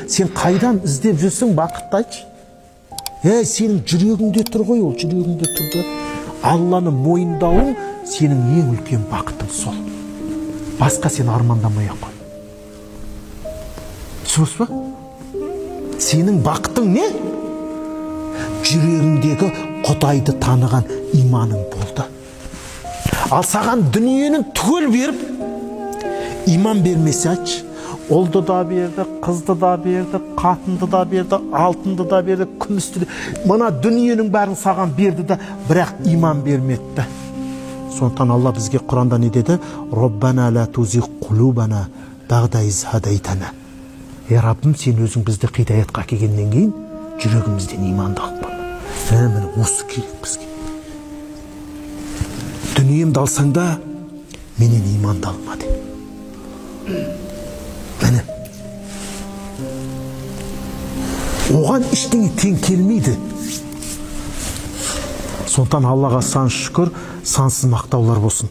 Сен қайдан іздеп жүрсің бақытты айтшы? Сенің жүрегіңде тұр ғой, ол жүрегіңде тұрды. Алланы мойындауың сенің ең үлкен бақытың сол. Басқа сен армандамай-ақ қой. Түсінесіз ба? Сенің бақытың не? Жүрегіңдегі Құдайды таныған иманың болды. Ал саған дүниенің түгел беріп, иман бермесе айтшы. Олды да берді, қызды да берді, қатынды да берді, алтынды да берді, күмісті де. Мына дүниенің бәрін саған берді да, бірақ иман бермеді. Сондықтан Алла бізге Құранда не деді? Роббана ла тузиг қулубана бағда из хадайтана. Раббым, сен өзің бізді хидаятқа келгеннен кейін жүрегімізден иманды алып қойма. Міне осы керек бізге. Дүниемді алсаң да менен иманды алма де. Міне. Оған ештеңе тең келмейді. Сондықтан Аллаға сан шүкір, сансыз мақтаулар болсын.